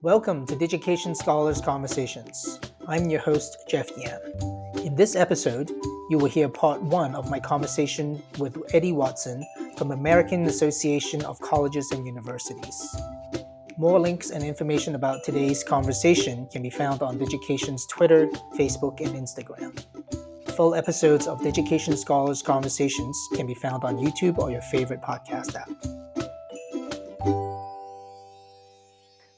Welcome to Digication Scholars Conversations. I'm your host, Jeff Yan. In this episode, you will hear part one of my conversation with Eddie Watson from American Association of Colleges and Universities. More links and information about today's conversation can be found on Digication's Twitter, Facebook, and Instagram. Full episodes of Digication Scholars Conversations can be found on YouTube or your favorite podcast app.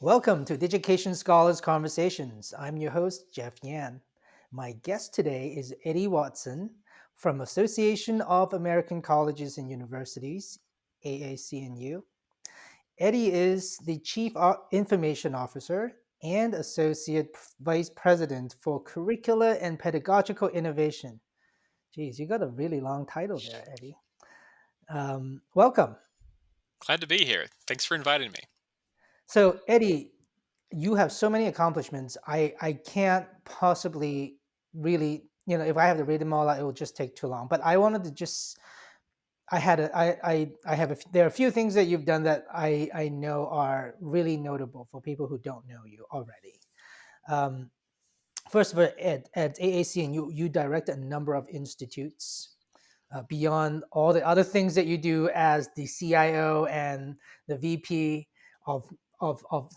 Welcome to Digication Scholars Conversations. I'm your host, Jeff Yan. My guest today is Eddie Watson from Association of American Colleges and Universities, AAC&U. Eddie is the Chief Information Officer and Associate Vice President for Curricular and Pedagogical Innovation. Geez, you got a really long title there, Eddie. Welcome. Glad to be here. Thanks for inviting me. So, Eddie, you have so many accomplishments. I can't possibly really, if I have to read them all out, it will just take too long. But I wanted to just, I had a, I have there are a few things that you've done that I know are really notable for people who don't know you already. Um, First of all, at AAC, and you direct a number of institutes. Beyond all the other things that you do as the CIO and the VP of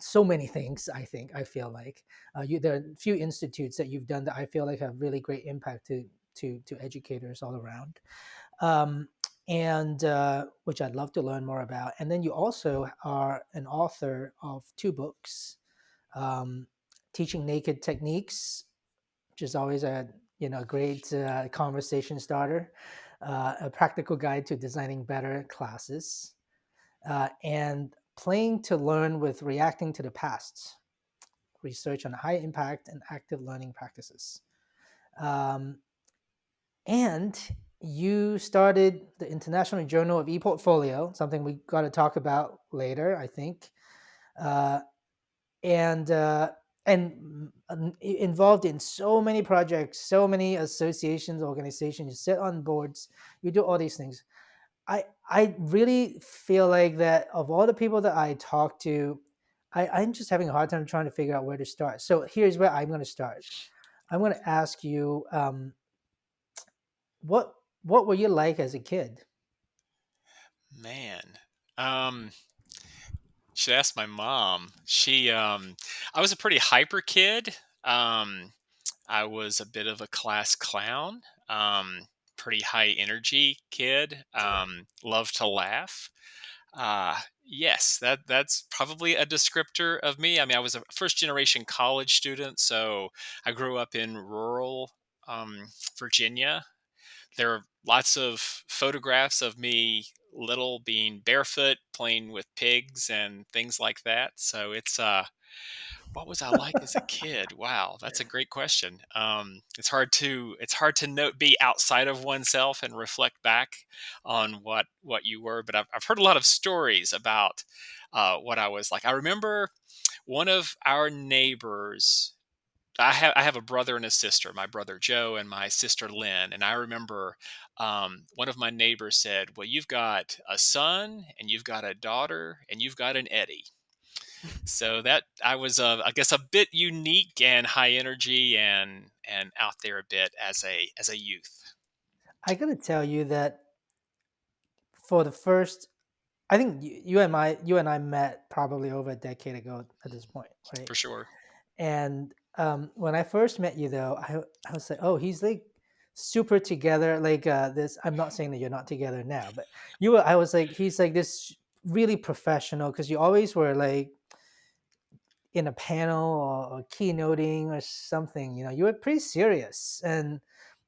so many things, I feel like there are a few institutes that you've done that I feel like have really great impact to educators all around, and which I'd love to learn more about. And then you also are an author of two books, um, Teaching Naked Techniques, which is always a great conversation starter, a practical guide to designing better classes, and playing to learn with reacting to the past, research on high impact and active learning practices. Um, and you started the International Journal of ePortfolio, something we got to talk about later, I think. Uh, and involved in so many projects, so many associations, organizations. You sit on boards, you do all these things. I really feel like that of all the people that I talk to, I'm just having a hard time trying to figure out where to start. So here's where I'm going to start. I'm going to ask you, what were you like as a kid? Man, um, should ask my mom. I was a pretty hyper kid. I was a bit of a class clown. Pretty high energy kid. Loved to laugh. Yes, that's probably a descriptor of me. I mean, I was a first generation college student, so I grew up in rural Virginia. There are lots of photographs of me little being barefoot playing with pigs and things like that. So what was I like as a kid? Wow, that's a great question. It's hard to note be outside of oneself and reflect back on what you were. But I've heard a lot of stories about what I was like. I remember one of our neighbors. I have a brother and a sister, my brother Joe and my sister Lynn. And I remember one of my neighbors said, "Well, you've got a son and you've got a daughter and you've got an Eddie." So that I was, I guess, a bit unique and high energy and out there a bit as a youth. I got to tell you that for the first, I think you and I met probably over a decade ago at this point, right? For sure. And when I first met you, though, I was like, oh, he's like super together. Like this, I'm not saying that you're not together now, but I was like, he's like this really professional because you always were like in a panel or keynoting or something. You were pretty serious and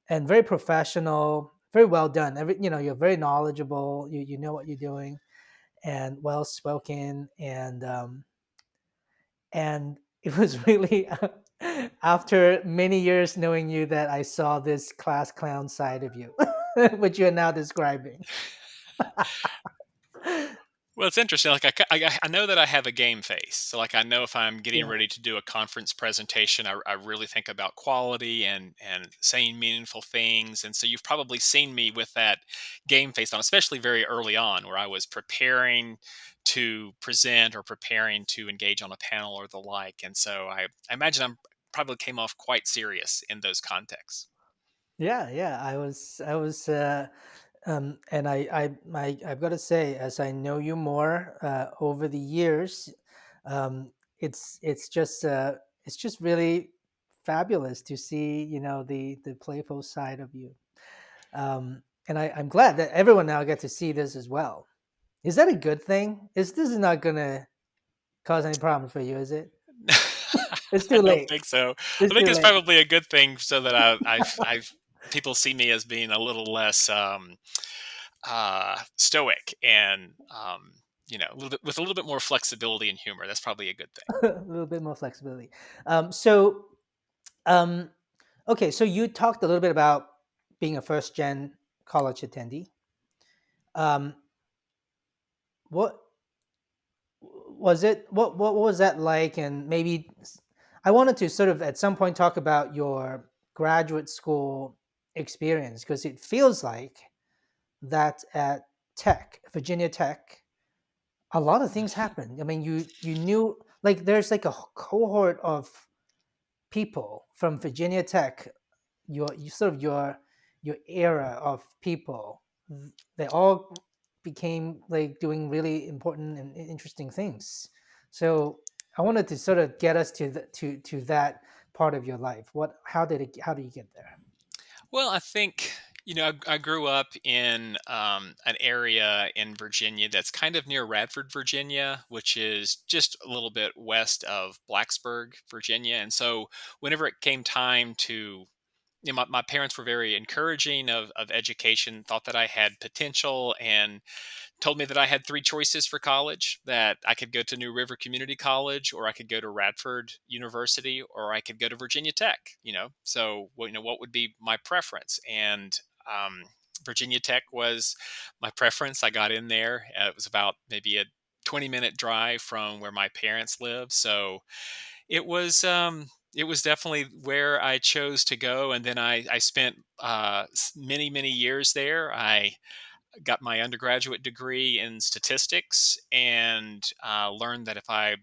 very professional, very well done. You're very knowledgeable. You know what you're doing and well spoken and it was really after many years knowing you that I saw this class clown side of you, which you're now describing. Well, it's interesting. Like I know that I have a game face. So like I know if I'm getting Yeah. ready to do a conference presentation, I really think about quality and saying meaningful things. And so you've probably seen me with that game face on, especially very early on, where I was preparing to present or preparing to engage on a panel or the like. And so I imagine I'm probably came off quite serious in those contexts. Yeah, yeah. And I've got to say, as I know you more over the years, it's just really fabulous to see, the playful side of you. And I'm glad that everyone now get to see this as well. Is that a good thing? Is this is not gonna cause any problems for you? Is it? It's I too don't late. think so. I It's think too it's late. probably a good thing so that I've people see me as being a little less stoic and a little bit with a little bit more flexibility and humor. That's probably a good thing. A little bit more flexibility. So, um, okay, so you talked a little bit about being a first gen college attendee. Um, what was it? What was that like? And maybe I wanted to sort of at some point talk about your graduate school experience because it feels like that at Tech, Virginia Tech, a lot of things happened. I mean, you knew like there's like a cohort of people from Virginia Tech, you sort of your era of people, they all became like doing really important and interesting things. So I wanted to sort of get us to that part of your life. How did you get there? Well, I think, I grew up in an area in Virginia that's kind of near Radford, Virginia, which is just a little bit west of Blacksburg, Virginia. And so whenever it came time to, my parents were very encouraging of education, thought that I had potential, and told me that I had three choices for college, that I could go to New River Community College, or I could go to Radford University, or I could go to Virginia Tech, So, what would be my preference? And Virginia Tech was my preference. I got in there. It was about maybe a 20-minute drive from where my parents live. So it was definitely where I chose to go. And then I spent many, many years there. I got my undergraduate degree in statistics and learned that if I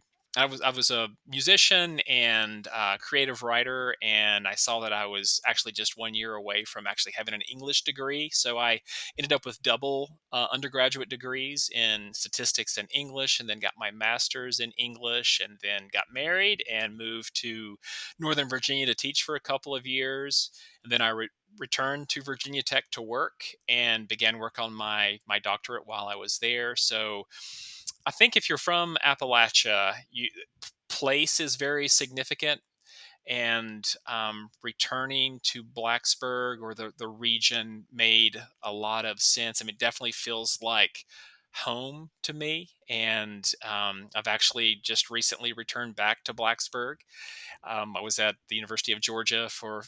was a musician and creative writer, and I saw that I was actually just 1 year away from actually having an English degree. So I ended up with double undergraduate degrees in statistics and English, and then got my master's in English, and then got married and moved to Northern Virginia to teach for a couple of years. And then returned to Virginia Tech to work and began work on my doctorate while I was there. So I think if you're from Appalachia, place is very significant, and returning to Blacksburg or the region made a lot of sense. I mean, it definitely feels like home to me, and I've actually just recently returned back to Blacksburg. I was at the University of Georgia for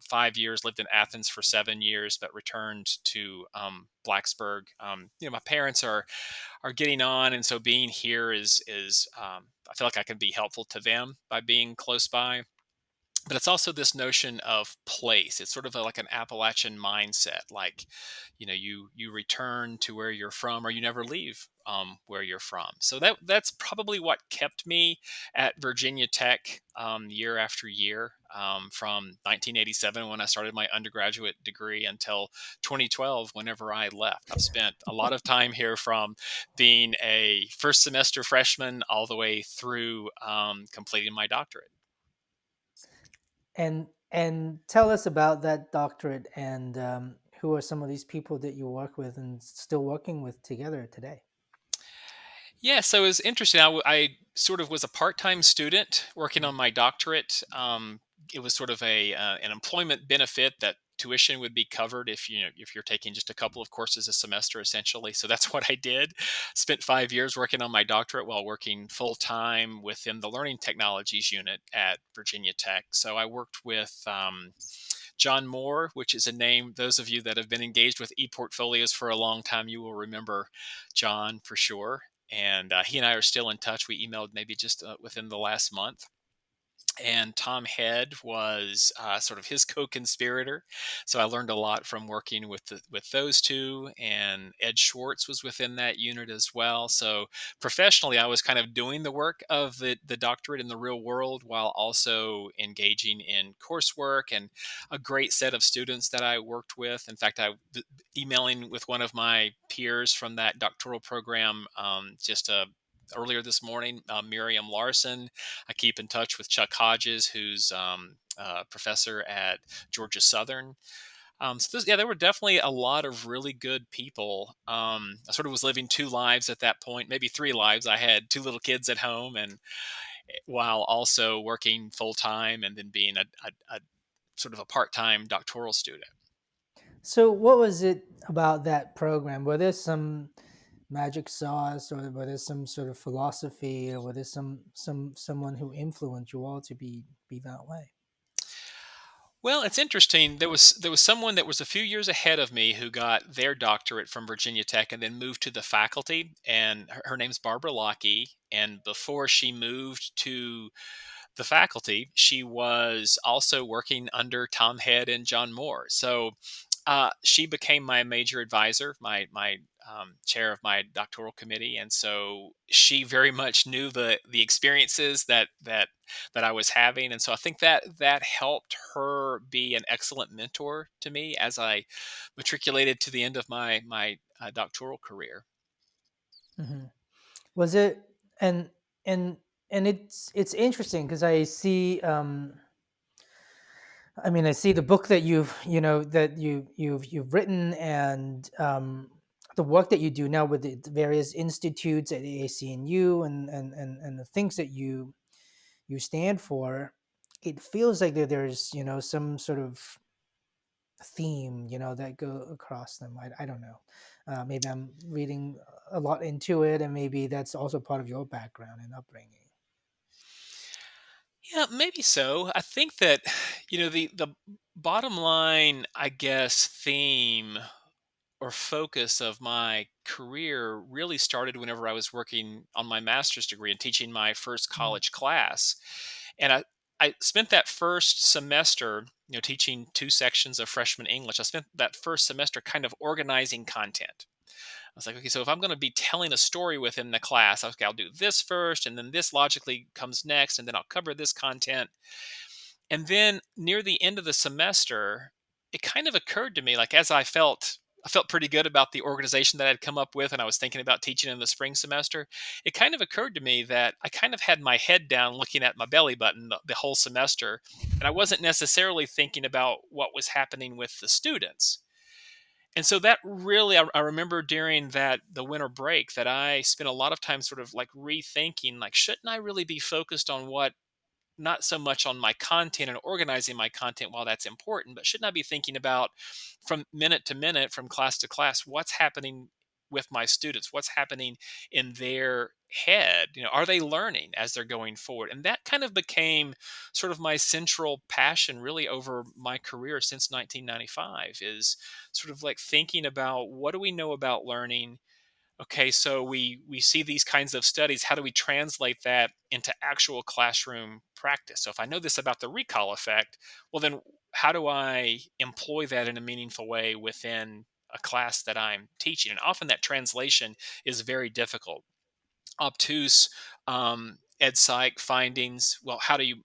5 years, lived in Athens for 7 years, but returned to Blacksburg. My parents are getting on, and so being here is I feel like I can be helpful to them by being close by. But it's also this notion of place. It's sort of like an Appalachian mindset. Like, you return to where you're from, or you never leave where you're from. So that's probably what kept me at Virginia Tech year after year, from 1987 when I started my undergraduate degree until 2012 whenever I left. I've spent a lot of time here, from being a first semester freshman all the way through completing my doctorate. And tell us about that doctorate and who are some of these people that you work with and still working with together today? Yeah, so it was interesting. I sort of was a part-time student working on my doctorate. It was sort of an employment benefit that tuition would be covered if you're taking just a couple of courses a semester, essentially. So that's what I did. Spent 5 years working on my doctorate while working full time within the learning technologies unit at Virginia Tech. So I worked with John Moore, which is a name those of you that have been engaged with ePortfolios for a long time, you will remember John for sure. and he and I are still in touch. We emailed maybe just within the last month. And Tom Head was sort of his co-conspirator, so I learned a lot from working with those two. And Ed Schwartz was within that unit as well. So professionally, I was kind of doing the work of the doctorate in the real world while also engaging in coursework, and a great set of students that I worked with. In fact, emailing with one of my peers from that doctoral program just earlier this morning, Miriam Larson. I keep in touch with Chuck Hodges, who's a professor at Georgia Southern. Yeah, there were definitely a lot of really good people. I sort of was living two lives at that point, maybe three lives. I had two little kids at home, and while also working full time, and then being a sort of a part time doctoral student. So, what was it about that program? Were there some magic sauce, or were there some sort of philosophy, or were there someone who influenced you all to be that way? Well, it's interesting. There was someone that was a few years ahead of me who got their doctorate from Virginia Tech and then moved to the faculty. And her name's Barbara Lockey. And before she moved to the faculty, she was also working under Tom Head and John Moore. So she became my major advisor, my chair of my doctoral committee, and so she very much knew the experiences that I was having, and so I think that helped her be an excellent mentor to me as I matriculated to the end of my doctoral career. Hmm. Was it and and and it's interesting because I see. I mean, I see the book that you've written, and the work that you do now with the various institutes at AAC&U, and the things that you stand for. It feels like that there's some sort of theme that go across them. I don't know. Maybe I'm reading a lot into it, and maybe that's also part of your background and upbringing. Yeah, maybe so. I think that the bottom line, I guess, theme or focus of my career really started whenever I was working on my master's degree and teaching my first Mm, college class. And I spent that first semester, teaching two sections of freshman English. I spent that first semester kind of organizing content. I was like, okay, so if I'm going to be telling a story within the class, okay, I'll do this first, and then this logically comes next, and then I'll cover this content. And then near the end of the semester, it kind of occurred to me, like as I felt pretty good about the organization that I'd come up with, and I was thinking about teaching in the spring semester. It kind of occurred to me that I kind of had my head down looking at my belly button the whole semester, and I wasn't necessarily thinking about what was happening with the students. And so that really, I remember during the winter break that I spent a lot of time sort of like rethinking, like, shouldn't I really be focused on what, not so much on my content and organizing my content while that's important, but shouldn't I be thinking about, from minute to minute, from class to class, what's happening with my students? What's happening in their head? Are they learning as they're going forward? And that kind of became sort of my central passion really over my career since 1995, is sort of like thinking about, what do we know about learning? Okay, so we see these kinds of studies. How do we translate that into actual classroom practice? So if I know this about the recall effect, well then how do I employ that in a meaningful way within a class that I'm teaching? And often that translation is very difficult. Obtuse ed psych findings. Well, how do you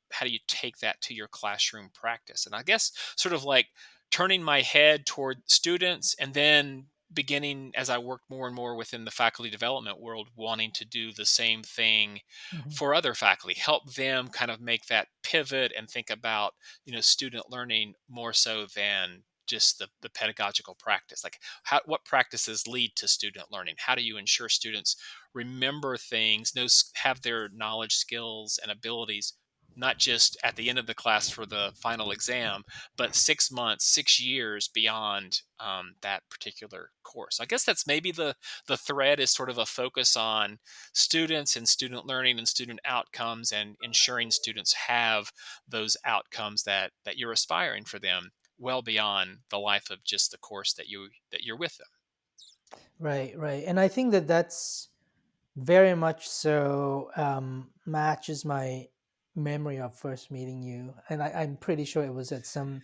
take that to your classroom practice? And I guess sort of like turning my head toward students, and then beginning, as I worked more and more within the faculty development world, wanting to do the same thing mhm. for other faculty, help them kind of make that pivot and think about student learning more so than just the pedagogical practice. Like, what practices lead to student learning? How do you ensure students remember things, have their knowledge, skills, and abilities, not just at the end of the class for the final exam, but 6 months, 6 years beyond that particular course. I guess that's maybe the thread, is sort of a focus on students and student learning and student outcomes, and ensuring students have those outcomes that you're aspiring for them well beyond the life of just the course that you're with them. Right, right. And I think that that's very much so matches my memory of first meeting you, and I'm pretty sure it was at some,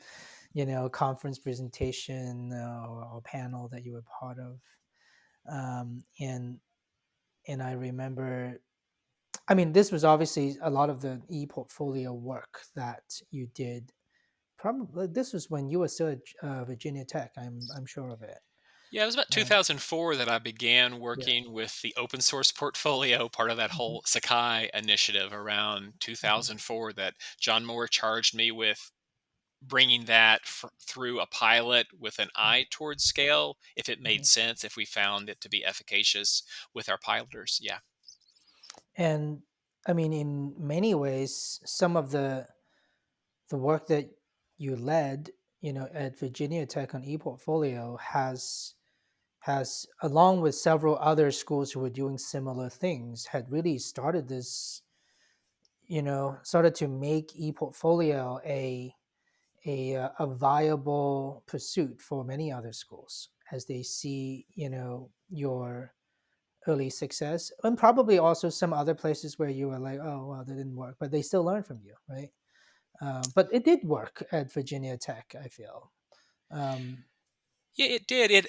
conference presentation or panel that you were part of. And I remember, I mean, this was obviously a lot of the e-portfolio work that you did. Probably this was when you were still at Virginia Tech. I'm sure of it. Yeah, it was about And 2004 that I began yeah. working with the open source portfolio, part of that Mhm, whole Sakai initiative around mhm, 2004 that John Moore charged me with bringing that through a pilot with an eye towards scale, if it made mhm. sense, if we found it to be efficacious with our piloters. Yeah. And I mean, in many ways, some of the work that you led, at Virginia Tech on ePortfolio has, along with several other schools who were doing similar things, had really started this, started to make ePortfolio a viable pursuit for many other schools as they see, your early success, and probably also some other places where you were like, oh well, that didn't work, but they still learn from you, right? But it did work at Virginia Tech, I feel. um, Yeah, it did. It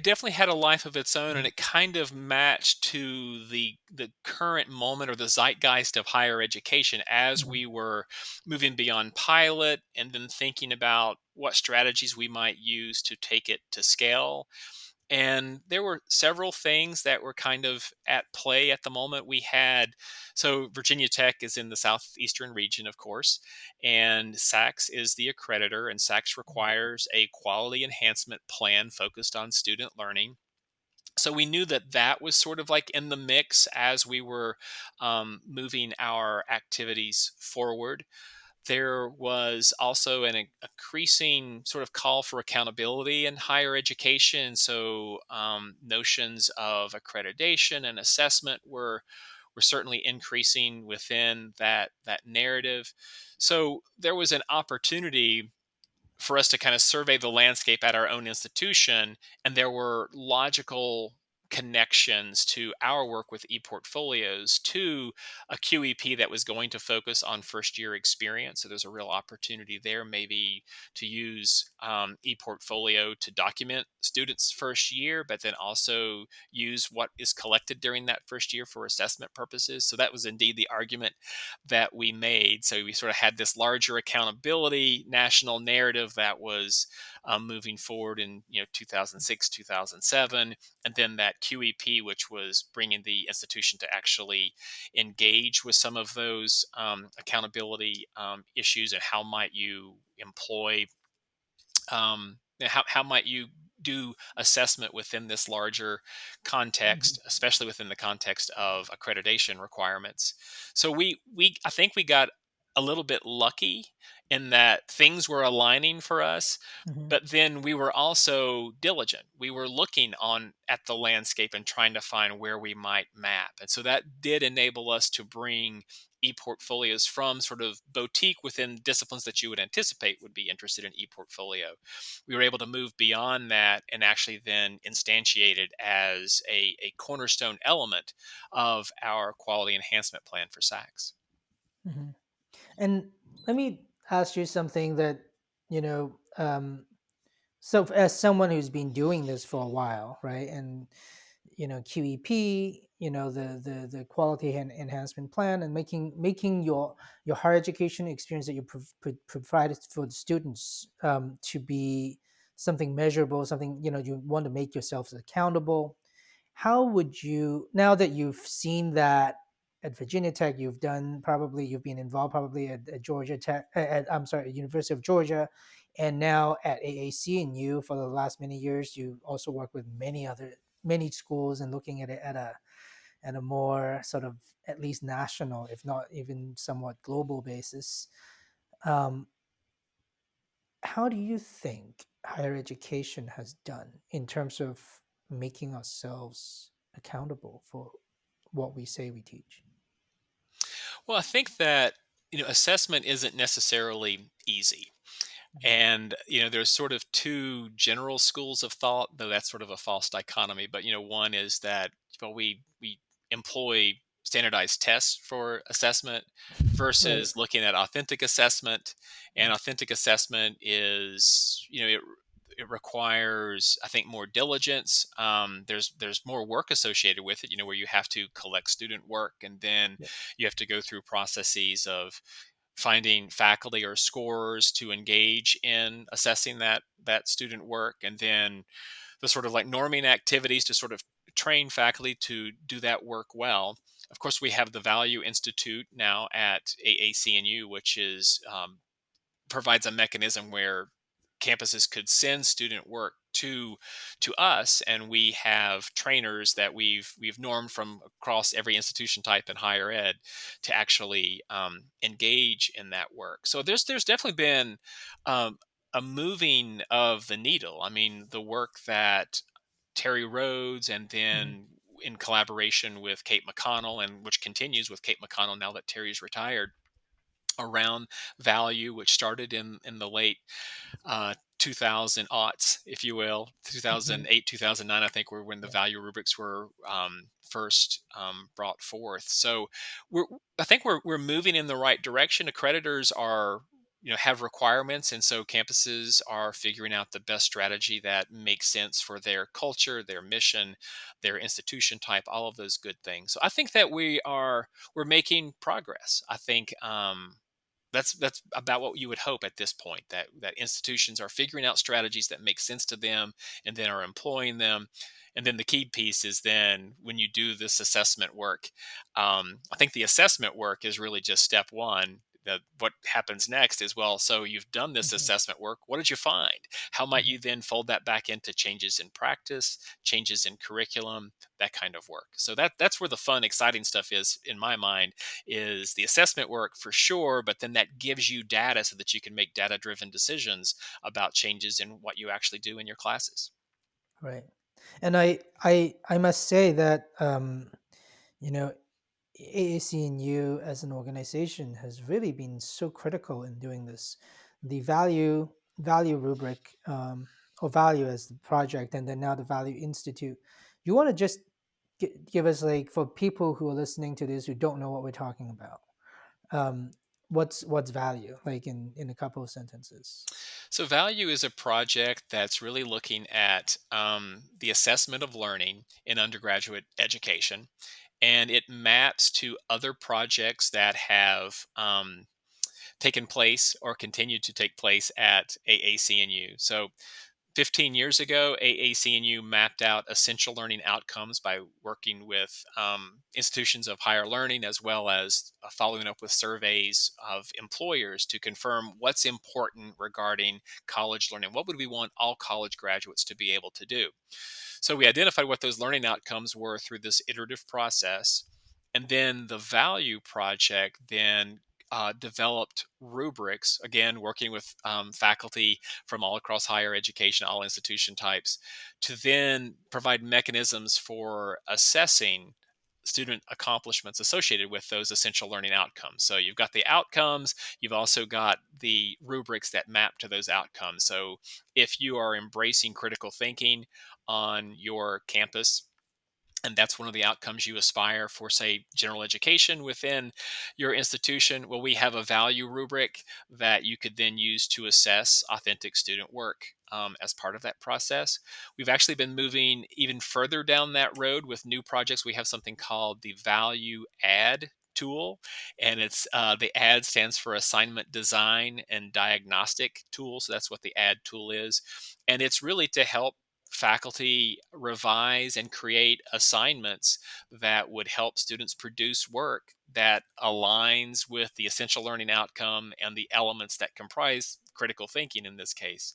definitely had a life of its own, and mhm, it kind of matched to the current moment or the zeitgeist of higher education as mhm, we were moving beyond pilot and then thinking about what strategies we might use to take it to scale. And there were several things that were kind of at play at the moment. So Virginia Tech is in the southeastern region, of course, and SACS is the accreditor, and SACS requires a quality enhancement plan focused on student learning. So we knew that that was sort of like in the mix as we were moving our activities forward. There was also an increasing sort of call for accountability in higher education. So notions of accreditation and assessment were certainly increasing within that narrative. So there was an opportunity for us to kind of survey the landscape at our own institution, and there were logical connections to our work with ePortfolios to a QEP that was going to focus on first year experience. So there's a real opportunity there, maybe to use ePortfolio to document students' first year, but then also use what is collected during that first year for assessment purposes. So that was indeed the argument that we made. So we sort of had this larger accountability national narrative that was moving forward in 2006, 2007, and then that QEP, which was bringing the institution to actually engage with some of those accountability issues and how might you employ how might you do assessment within this larger mhm, context, especially within the context of accreditation requirements. So we I think we got a little bit lucky in that things were aligning for us, mhm, but then we were also diligent. We were looking on at the landscape and trying to find where we might map. And so that did enable us to bring e-portfolios from sort of boutique within disciplines that you would anticipate would be interested in e-portfolio. We were able to move beyond that and actually then instantiate it as a cornerstone element of our quality enhancement plan for SACS. mhm. And let me ask you something that, you know, um, so as someone who's been doing this for a while, right? And QEP, the quality enhancement plan, and making your higher education experience that you provided for the students, to be something measurable, something, you want to make yourselves accountable. How would you, now that you've seen that at Virginia Tech, you've been involved probably at Georgia Tech, I'm sorry, at University of Georgia, and now at AAC&U for the last many years. You also work with many schools and looking at it at a more sort of at least national, if not even somewhat global basis. Um, how do you think higher education has done in terms of making ourselves accountable for what we say we teach? Well, I think that assessment isn't necessarily easy. Mhm, And there's sort of two general schools of thought, though that's sort of a false dichotomy. But one is that well, we employ standardized tests for assessment Right. versus looking at authentic assessment. And authentic assessment is, it requires, I think, more diligence. There's more work associated with it, where you have to collect student work, and then Yep. you have to go through processes of finding faculty or scorers to engage in assessing that student work, and then the sort of like norming activities to sort of train faculty to do that work well. Of course, we have the Value Institute now at AAC&U, which is provides a mechanism where campuses could send student work to us, and we have trainers that we've normed from across every institution type in higher ed to actually engage in that work. So there's definitely been um, a moving of the needle. I mean, the work that Terry Rhodes, and Mhm. then in collaboration with Kate McConnell, and which continues with Kate McConnell now that Terry's retired, around value, which started in the late 2000 aughts, if you will, Mhm. 2008, 2009, I think, were when the Yeah. value rubrics were first brought forth. So we're, I think we're moving in the right direction. Accreditors are, have requirements, and so campuses are figuring out the best strategy that makes sense for their culture, their mission, their institution type, all of those good things. So I think that we're making progress. I think that's about what you would hope at this point, that institutions are figuring out strategies that make sense to them and then are employing them. And then the key piece is then when you do this assessment work, I think the assessment work is really just step one. What happens next is, well, so you've done this Mhm. assessment work, what did you find? How might Mhm. you then fold that back into changes in practice, changes in curriculum, that kind of work? So that's where the fun, exciting stuff is in my mind, is the assessment work for sure, but then that gives you data so that you can make data driven decisions about changes in what you actually do in your classes. Right. And I must say that you know AAC&U as an organization has really been so critical in doing this. The value rubric, or value as the project, and then now the Value Institute. You want to just give us, like, for people who are listening to this who don't know what we're talking about, um, what's value, like, in a couple of sentences. So, value is a project that's really looking at the assessment of learning in undergraduate education, and it maps to other projects that have taken place or continue to take place at AAC&U. So, 15 years ago, AAC&U mapped out essential learning outcomes by working with institutions of higher learning, as well as following up with surveys of employers to confirm what's important regarding college learning. What would we want all college graduates to be able to do? So we identified what those learning outcomes were through this iterative process. And then the value project then developed rubrics, again, working with faculty from all across higher education, all institution types, to then provide mechanisms for assessing student accomplishments associated with those essential learning outcomes. So you've got the outcomes, you've also got the rubrics that map to those outcomes. So if you are embracing critical thinking on your campus, and that's one of the outcomes you aspire for, say, general education within your institution, well, we have a value rubric that you could then use to assess authentic student work as part of that process. We've actually been moving even further down that road with new projects. We have something called the value add tool, and it's the add stands for assignment design and diagnostic tool, so that's what the add tool is. And it's really to help faculty revise and create assignments that would help students produce work that aligns with the essential learning outcome and the elements that comprise critical thinking, in this case,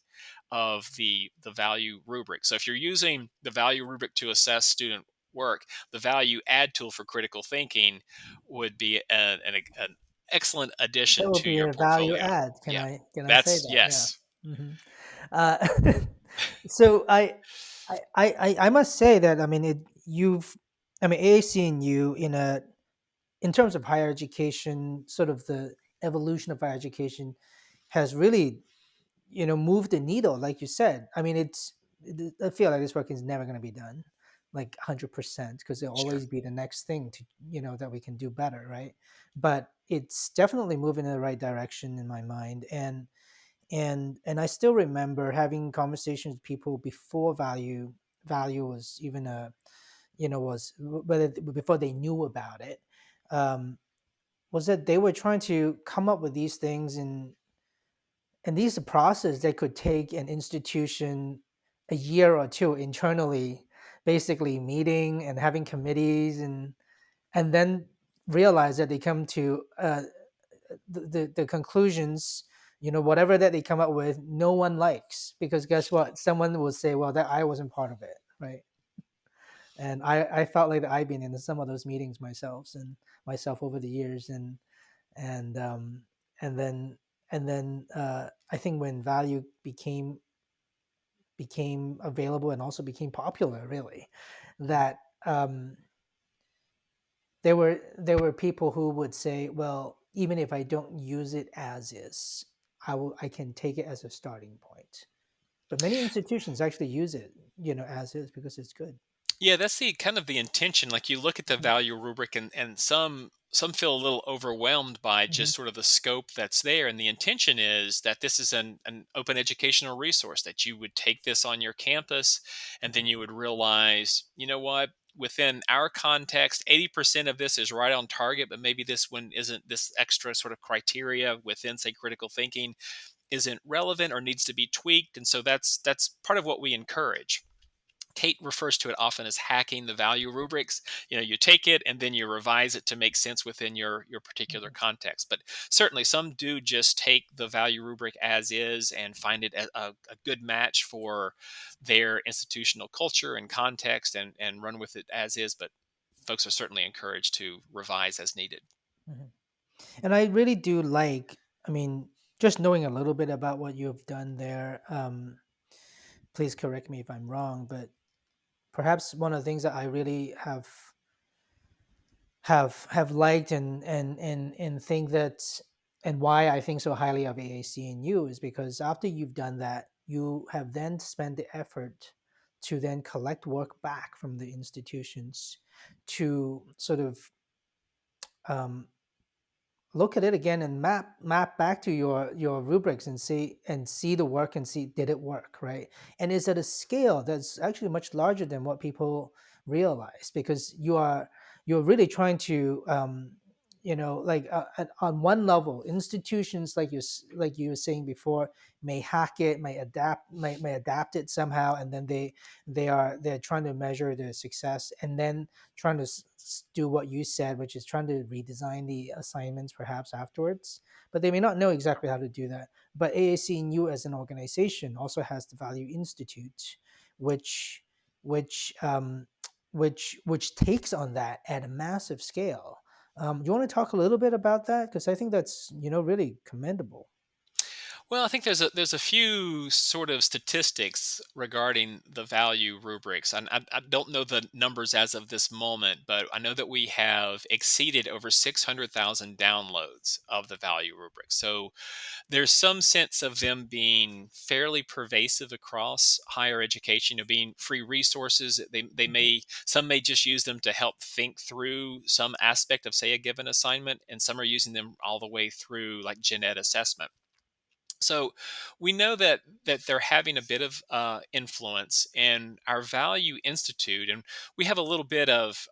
of the value rubric. So if you're using the value rubric to assess student work, the value add tool for critical thinking would be an excellent That addition would to be your a value portfolio. add. Can Yeah, I say that's that? Yeah. yes. Hmm. Uh, so I must say that, I mean, AAC and you, in terms of higher education, sort of the evolution of higher education, has really, moved the needle, like you said. I mean, I feel like this work is never going to be done. like 100% because there'll Sure. always be the next thing to, that we can do better, right? But it's definitely moving in the right direction in my mind. And I still remember having conversations with people before value was even a, was whether before they knew about it. um, was that they were trying to come up with these things, and these are process that could take an institution a year or two internally, basically meeting and having committees, and then realize that they come to the conclusions, whatever that they come up with, no one likes, because guess what, someone will say, well, that I wasn't part of it, right? And I felt like that I've been in some of those meetings myself over the years, and and then I think when value became available and also became popular, really, that there were people who would say, well, even if I don't use it as is, I can take it as a starting point. But many institutions actually use it, as is, because it's good. Yeah, that's the kind of the intention. Like you look at the Mhm, value rubric, and some feel a little overwhelmed by mhm, just sort of the scope that's there. And the intention is that this is an open educational resource, that you would take this on your campus, and then mhm, you would realize, you know what, within our context, 80% of this is right on target, but maybe this one isn't, this extra sort of criteria within, say, critical thinking isn't relevant or needs to be tweaked. And so that's part of what we encourage. Kate refers to it often as hacking the value rubrics. You take it and then you revise it to make sense within your particular mhm, context. But certainly, some do just take the value rubric as is and find it a good match for their institutional culture and context, and run with it as is. But folks are certainly encouraged to revise as needed. mhm. And I really do like, I mean, just knowing a little bit about what you've done there. Please correct me if I'm wrong, but perhaps one of the things that I really have liked, and think that, and why I think so highly of AAC&U, is because after you've done that, you have then spent the effort to then collect work back from the institutions to sort of um, look at it again and map back to your rubrics, and see the work, and see, did it work, right? And is at a scale that's actually much larger than what people realize, because you're really trying to, like, on one level, institutions, like you were saying before, may hack it, may adapt it somehow, and then they're trying to measure their success, and then trying to do what you said, which is trying to redesign the assignments perhaps afterwards. But they may not know exactly how to do that. But AAC&U as an organization also has the Value Institute, which which um, which takes on that at a massive scale. Do you want to talk a little bit about that? Because I think that's, really commendable. Well, I think there's a few sort of statistics regarding the value rubrics. I don't know the numbers as of this moment, but I know that we have exceeded over 600,000 downloads of the value rubric. So there's some sense of them being fairly pervasive across higher education, being free resources. They Mhm, may some may just use them to help think through some aspect of, say, a given assignment, and some are using them all the way through, like gen ed assessment. So we know that they're having a bit of influence in our Value Institute, and we have a little bit of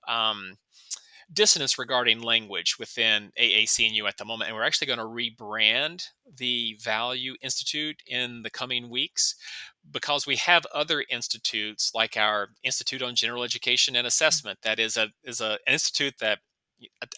dissonance regarding language within AAC&U at the moment, and we're actually going to rebrand the Value Institute in the coming weeks, because we have other institutes like our Institute on General Education and Assessment. That an institute that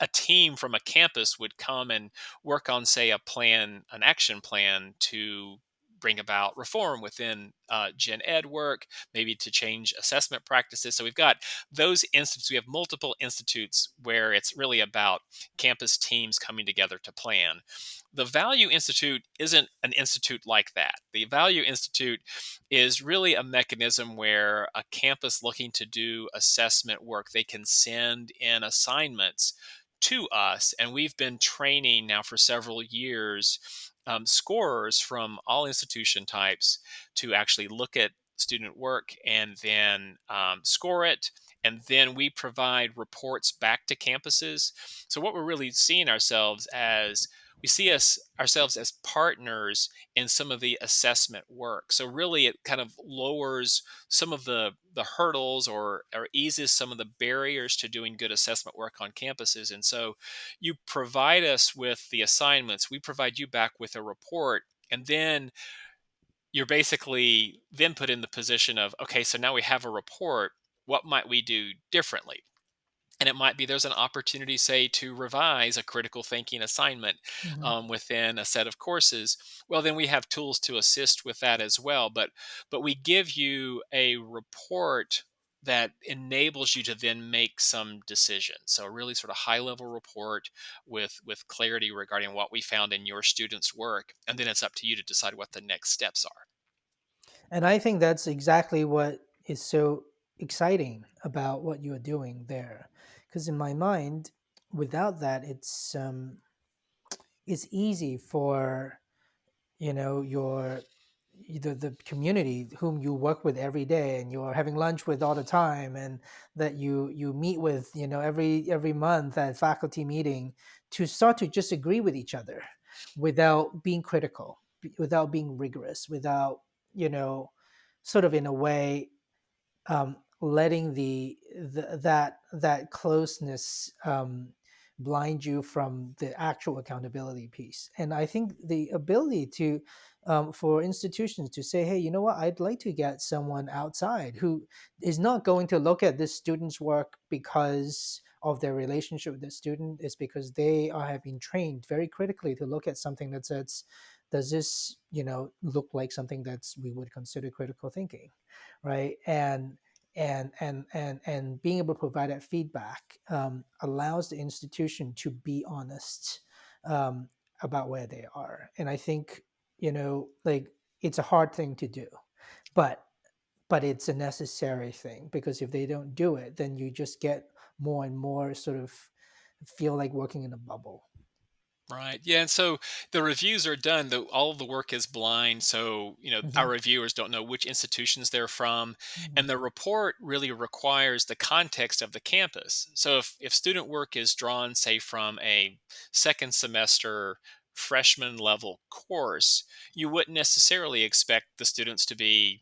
a team from a campus would come and work on, say, an action plan to bring about reform within gen ed work, maybe to change assessment practices. So we've got those institutes. We have multiple institutes where it's really about campus teams coming together to plan. The Value Institute isn't an institute like that. The Value Institute is really a mechanism where a campus looking to do assessment work, they can send in assignments to us, and we've been training now for several years scorers from all institution types to actually look at student work and then score it, and then we provide reports back to campuses. So what we're really seeing ourselves as, we see ourselves as partners in some of the assessment work. So really it kind of lowers some of the hurdles, or eases some of the barriers to doing good assessment work on campuses. And so you provide us with the assignments, we provide you back with a report, and then you're basically then put in the position of, okay, so now we have a report, what might we do differently? And it might be there's an opportunity, say, to revise a critical thinking assignment Mhm. within a set of courses. Well, then we have tools to assist with that as well. But we give you a report that enables you to then make some decisions. So a really sort of high level report with clarity regarding what we found in your students' work, and then it's up to you to decide what the next steps are. And I think that's exactly what is so exciting about what you're doing there. Because in my mind, without that, it's easy for your the community whom you work with every day and you're having lunch with all the time, and that you meet with every month at faculty meeting, to start to just agree with each other without being critical, without being rigorous, without you know sort of in a way letting that closeness blind you from the actual accountability piece. And I think the ability to for institutions to say, hey, you know what, I'd like to get someone outside who is not going to look at this student's work because of their relationship with the student, is because have been trained very critically to look at something that says, does this look like something that's we would consider critical thinking, right? And being able to provide that feedback allows the institution to be honest um, about where they are. And I think like, it's a hard thing to do, but it's a necessary thing, because if they don't do it, then you just get more and more sort of feel like working in a bubble. Right. Yeah. And so the reviews are done, though all of the work is blind. So, our Hmm. reviewers don't know which institutions they're from. Hmm. And the report really requires the context of the campus. So if student work is drawn, say, from a second semester freshman level course, you wouldn't necessarily expect the students to be,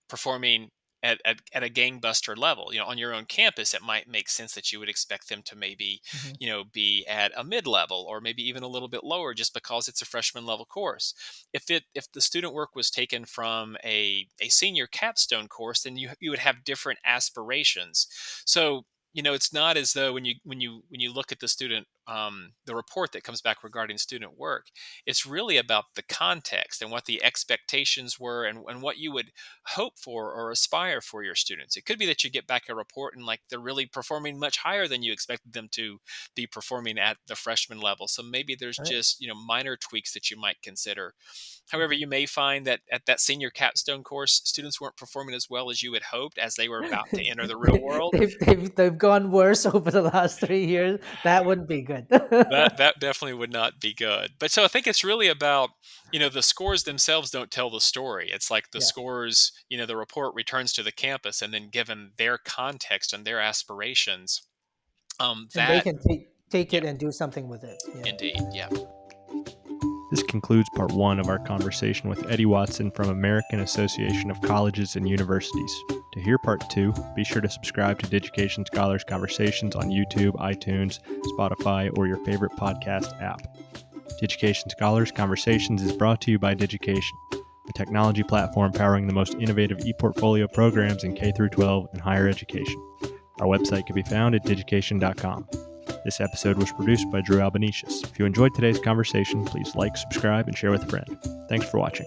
performing at a gangbuster level. On your own campus, it might make sense that you would expect them to maybe Hmm. be at a mid level, or maybe even a little bit lower, just because it's a freshman level course. If the student work was taken from a senior capstone course, then you would have different aspirations. So it's not as though when you look at the report that comes back regarding student work, it's really about the context and what the expectations were, and what you would hope for or aspire for your students. It could be that you get back a report and, like, they're really performing much higher than you expected them to be performing at the freshman level. So maybe there's Right. just, minor tweaks that you might consider. However, Mhm. you may find that at that senior capstone course, students weren't performing as well as you had hoped as they were about to enter the real world. They've gone worse over the last 3 years. That wouldn't be good. That definitely would not be good. But so I think it's really about, the scores themselves don't tell the story. It's like the Yeah, scores, the report returns to the campus, and then given their context and their aspirations, and they that can take yeah, it and do something with it. Yeah. indeed, yeah. This concludes part one of our conversation with Eddie Watson from American Association of Colleges and Universities. To hear part two, be sure to subscribe to Digication Scholars Conversations on YouTube, iTunes, Spotify, or your favorite podcast app. Digication Scholars Conversations is brought to you by Digication, a technology platform powering the most innovative ePortfolio programs in K-12 and higher education. Our website can be found at digication.com. This episode was produced by Drew Albanesius. If you enjoyed today's conversation, please like, subscribe, and share with a friend. Thanks for watching.